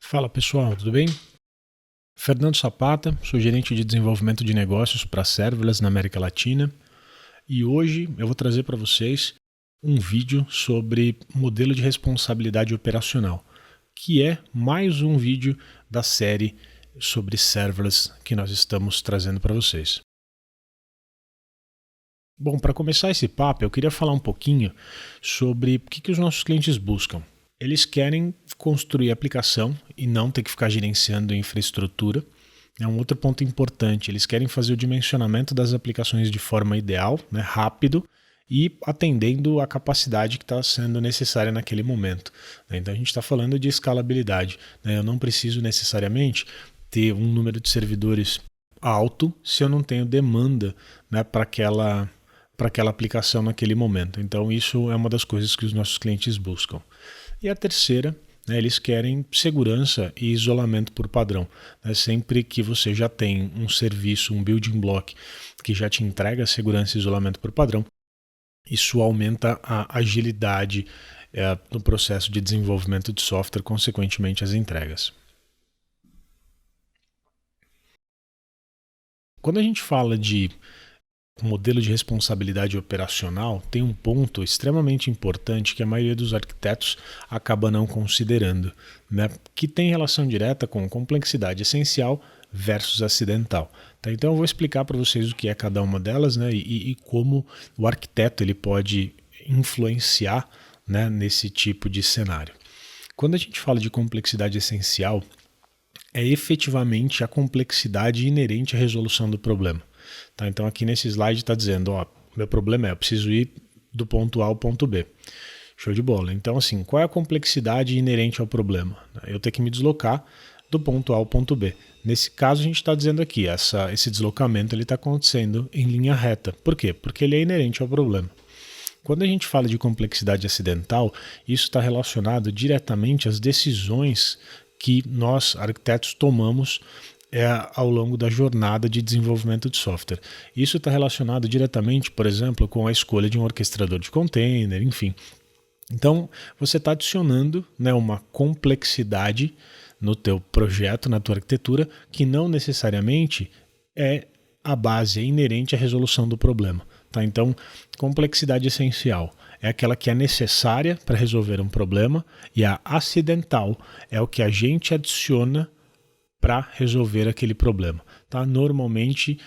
Fala pessoal, tudo bem? Fernando Zapata, sou gerente de desenvolvimento de negócios para serverless na América Latina e hoje eu vou trazer para vocês um vídeo sobre modelo de responsabilidade operacional, que é mais um vídeo da série sobre serverless que nós estamos trazendo para vocês. Bom, para começar esse papo, eu queria falar um pouquinho sobre o que os nossos clientes buscam. Eles querem construir aplicação e não ter que ficar gerenciando infraestrutura. É um outro ponto importante. Eles querem fazer o dimensionamento das aplicações de forma ideal, rápido e atendendo a capacidade que está sendo necessária naquele momento. Então a gente está falando de escalabilidade. Eu não preciso necessariamente ter um número de servidores alto se eu não tenho demanda para aquela aplicação naquele momento. Então isso é uma das coisas que os nossos clientes buscam. E a terceira, eles querem segurança e isolamento por padrão. Sempre que você já tem um serviço, um building block que já te entrega segurança e isolamento por padrão, isso aumenta a agilidade no processo de desenvolvimento de software, consequentemente as entregas. Quando a gente fala de modelo de responsabilidade operacional, tem um ponto extremamente importante que a maioria dos arquitetos acaba não considerando, que tem relação direta com complexidade essencial versus acidental. Então eu vou explicar para vocês o que é cada uma delas e como o arquiteto ele pode influenciar nesse tipo de cenário. Quando a gente fala de complexidade essencial, é efetivamente a complexidade inerente à resolução do problema. Então aqui nesse slide está dizendo, meu problema eu preciso ir do ponto A ao ponto B. Show de bola. Então assim, qual é a complexidade inerente ao problema? Eu tenho que me deslocar do ponto A ao ponto B. Nesse caso a gente está dizendo aqui, esse deslocamento está acontecendo em linha reta. Por quê? Porque ele é inerente ao problema. Quando a gente fala de complexidade acidental, isso está relacionado diretamente às decisões que nós, arquitetos, tomamos ao longo da jornada de desenvolvimento de software. Isso está relacionado diretamente, por exemplo, com a escolha de um orquestrador de container, enfim. Então, você está adicionando uma complexidade no teu projeto, na tua arquitetura, que não necessariamente é a base, é inerente à resolução do problema. Então, complexidade essencial é aquela que é necessária para resolver um problema e a acidental é o que a gente adiciona para resolver aquele problema. Normalmente,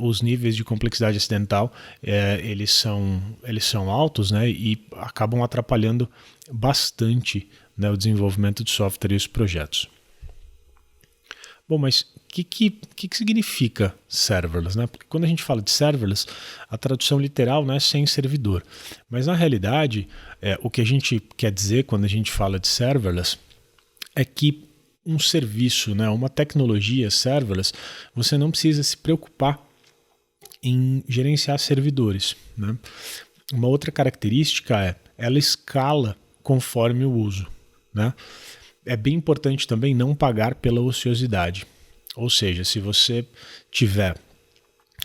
os níveis de complexidade acidental eles são altos e acabam atrapalhando bastante o desenvolvimento de software e os projetos. Bom, mas o que significa serverless? Porque quando a gente fala de serverless, a tradução literal é sem servidor. Mas na realidade, o que a gente quer dizer quando a gente fala de serverless é que um serviço, uma tecnologia serverless, você não precisa se preocupar em gerenciar servidores. Uma outra característica é ela escala conforme o uso. É bem importante também não pagar pela ociosidade. Ou seja, se você tiver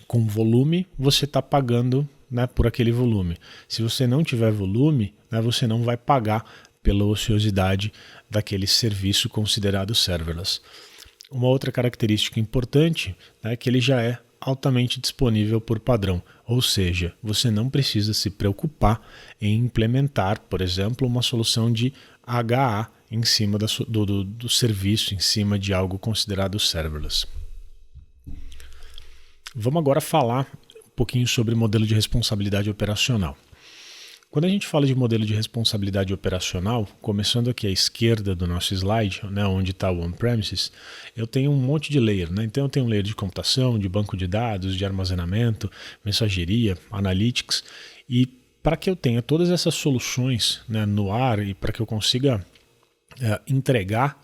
com volume, você está pagando por aquele volume. Se você não tiver volume, você não vai pagar pela ociosidade daquele serviço considerado serverless. Uma outra característica importante é que ele já é altamente disponível por padrão, ou seja, você não precisa se preocupar em implementar, por exemplo, uma solução de HA em cima do serviço, em cima de algo considerado serverless. Vamos agora falar um pouquinho sobre modelo de responsabilidade operacional. Quando a gente fala de modelo de responsabilidade operacional, começando aqui à esquerda do nosso slide, onde está o on-premises, eu tenho um monte de layer. Então eu tenho um layer de computação, de banco de dados, de armazenamento, mensageria, analytics. E para que eu tenha todas essas soluções no ar e para que eu consiga entregar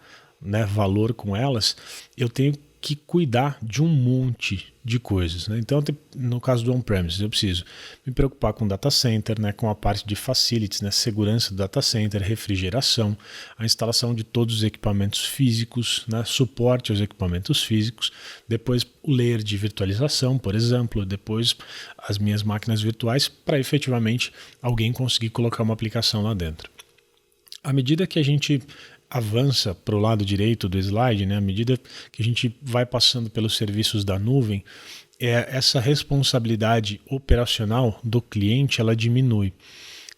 valor com elas, eu tenho que cuidar de um monte de coisas. Então, no caso do on-premises, eu preciso me preocupar com o data center, com a parte de facilities, segurança do data center, refrigeração, a instalação de todos os equipamentos físicos, suporte aos equipamentos físicos, depois o layer de virtualização, por exemplo, depois as minhas máquinas virtuais, para efetivamente alguém conseguir colocar uma aplicação lá dentro. À medida que a gente avança para o lado direito do slide, né, à medida que a gente vai passando pelos serviços da nuvem, essa responsabilidade operacional do cliente ela diminui.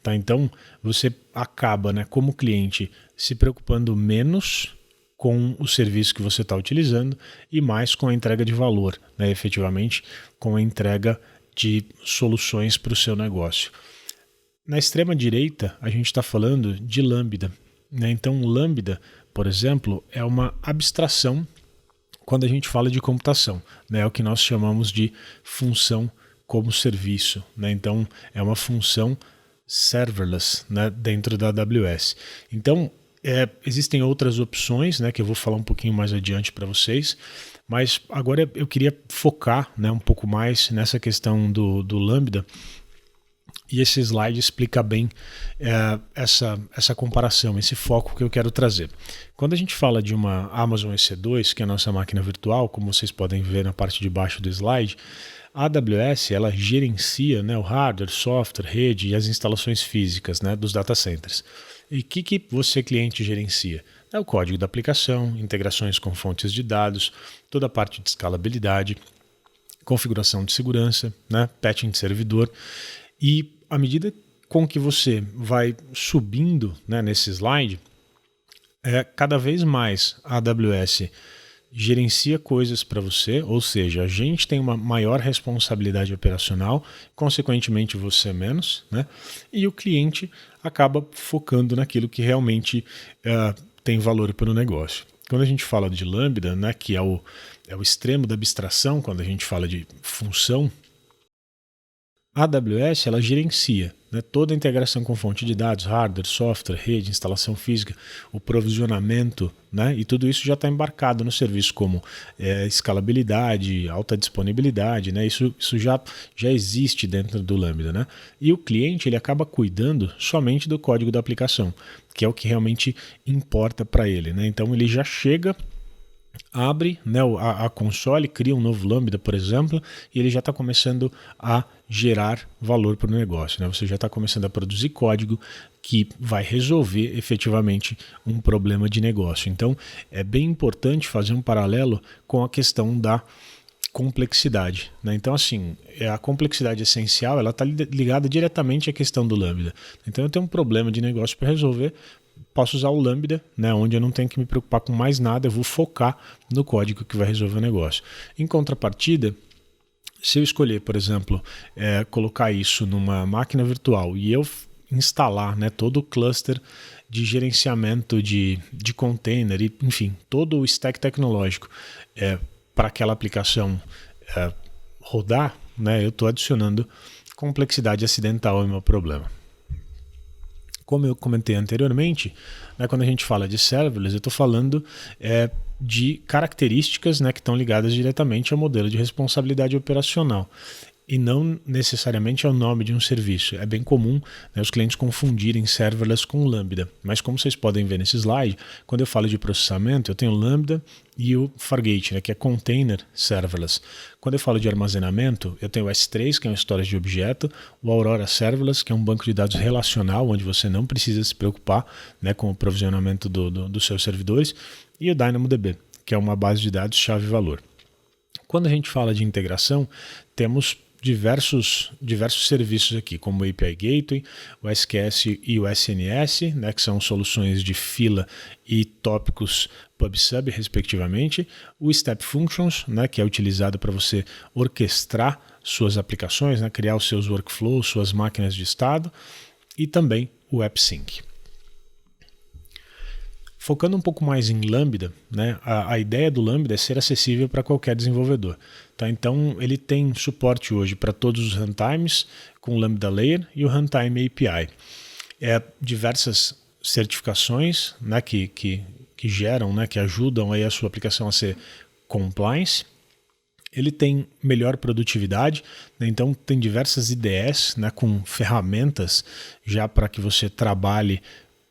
Tá? Então, você acaba, né, como cliente, se preocupando menos com o serviço que você está utilizando e mais com a entrega de valor, né, efetivamente com a entrega de soluções para o seu negócio. Na extrema direita, a gente está falando de Lambda. Né? Então, Lambda, por exemplo, é uma abstração quando a gente fala de computação. Né? É o que nós chamamos de função como serviço. Né? Então, é uma função serverless, né, dentro da AWS. Então, existem outras opções, né, que eu vou falar um pouquinho mais adiante para vocês, mas agora eu queria focar, né, um pouco mais nessa questão do Lambda, e esse slide explica bem essa comparação, esse foco que eu quero trazer. Quando a gente fala de uma Amazon EC2, que é a nossa máquina virtual, como vocês podem ver na parte de baixo do slide, a AWS ela gerencia, né, o hardware, software, rede e as instalações físicas, né, dos data centers. E o que você, cliente, gerencia? É o código da aplicação, integrações com fontes de dados, toda a parte de escalabilidade, configuração de segurança, né, patching de servidor. E à medida com que você vai subindo, né, nesse slide, cada vez mais a AWS gerencia coisas para você, ou seja, a gente tem uma maior responsabilidade operacional, consequentemente você menos, né? E o cliente acaba focando naquilo que realmente tem valor para o negócio. Quando a gente fala de Lambda, né, que é o extremo da abstração, quando a gente fala de função, a AWS ela gerencia, né, toda a integração com fonte de dados, hardware, software, rede, instalação física, o provisionamento, né, e tudo isso já está embarcado no serviço como escalabilidade, alta disponibilidade, né, isso já existe dentro do Lambda. Né, e o cliente ele acaba cuidando somente do código da aplicação, que é o que realmente importa para ele. Né, então ele já chega, abre, né, a console, cria um novo Lambda, por exemplo, e ele já está começando a gerar valor para o negócio. Né? Você já está começando a produzir código que vai resolver efetivamente um problema de negócio. Então, é bem importante fazer um paralelo com a questão da complexidade. Né? Então, assim, a complexidade essencial ela está ligada diretamente à questão do Lambda. Então, eu tenho um problema de negócio para resolver, posso usar o Lambda, né, onde eu não tenho que me preocupar com mais nada, eu vou focar no código que vai resolver o negócio. Em contrapartida, se eu escolher, por exemplo, colocar isso numa máquina virtual e eu instalar, né, todo o cluster de gerenciamento de container, e, enfim, todo o stack tecnológico para aquela aplicação rodar, né, eu estou adicionando complexidade acidental ao meu problema. Como eu comentei anteriormente, né, quando a gente fala de serverless, eu estou falando de características, né, que estão ligadas diretamente ao modelo de responsabilidade operacional e não necessariamente ao nome de um serviço. É bem comum, né, os clientes confundirem serverless com Lambda, mas como vocês podem ver nesse slide, quando eu falo de processamento, eu tenho Lambda e o Fargate, né, que é Container Serverless. Quando eu falo de armazenamento, eu tenho o S3, que é um storage de objeto, o Aurora Serverless, que é um banco de dados relacional, onde você não precisa se preocupar, né, com o provisionamento dos seus servidores, e o DynamoDB, que é uma base de dados chave-valor. Quando a gente fala de integração, temos diversos serviços aqui, como o API Gateway, o SQS e o SNS, né, que são soluções de fila e tópicos PubSub, respectivamente. O Step Functions, né, que é utilizado para você orquestrar suas aplicações, né, criar os seus workflows, suas máquinas de estado. E também o AppSync. Focando um pouco mais em Lambda, né, a ideia do Lambda é ser acessível para qualquer desenvolvedor. Tá? Então, ele tem suporte hoje para todos os runtimes com o Lambda Layer e o Runtime API. Diversas certificações, né, que geram, né, que ajudam aí a sua aplicação a ser compliance. Ele tem melhor produtividade, né, então tem diversas IDEs, né, com ferramentas já para que você trabalhe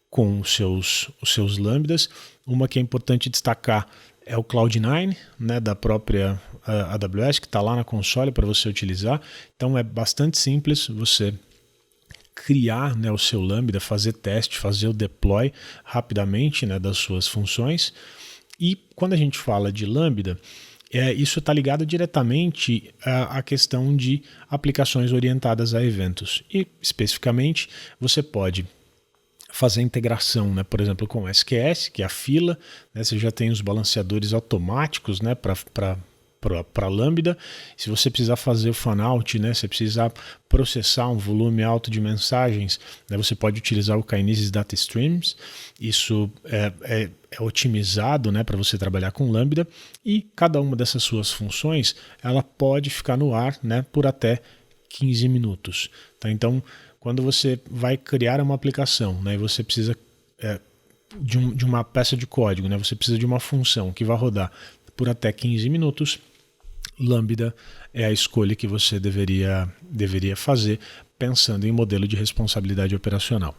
com os seus lambdas. Uma que é importante destacar é o Cloud9, né, da própria AWS, que está lá na console para você utilizar. Então é bastante simples você criar, né, o seu Lambda, fazer teste, fazer o deploy rapidamente, né, das suas funções. E quando a gente fala de Lambda, isso está ligado diretamente à questão de aplicações orientadas a eventos. E, especificamente, você pode fazer integração, né, por exemplo, com o SQS, que é a fila, né, você já tem os balanceadores automáticos, né, para Lambda. Se você precisar fazer o fan-out, né, se precisar processar um volume alto de mensagens, né, você pode utilizar o Kinesis Data Streams. Isso é otimizado, né, para você trabalhar com Lambda, e cada uma dessas suas funções ela pode ficar no ar, né, por até 15 minutos. Tá? Então, quando você vai criar uma aplicação, né, e você precisa de uma peça de código, né, você precisa de uma função que vai rodar por até 15 minutos, Lambda é a escolha que você deveria fazer pensando em modelo de responsabilidade operacional.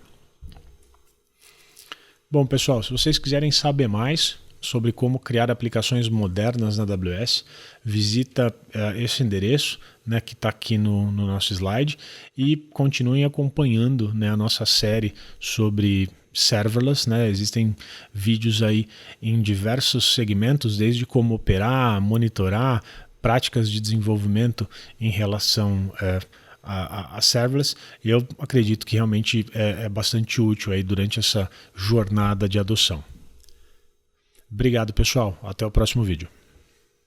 Bom, pessoal, se vocês quiserem saber mais sobre como criar aplicações modernas na AWS, visita esse endereço, né, que está aqui no nosso slide, e continuem acompanhando, né, a nossa série sobre serverless, né? Existem vídeos aí em diversos segmentos, desde como operar, monitorar, práticas de desenvolvimento em relação a serverless, e eu acredito que realmente é bastante útil aí durante essa jornada de adoção. Obrigado, pessoal. Até o próximo vídeo.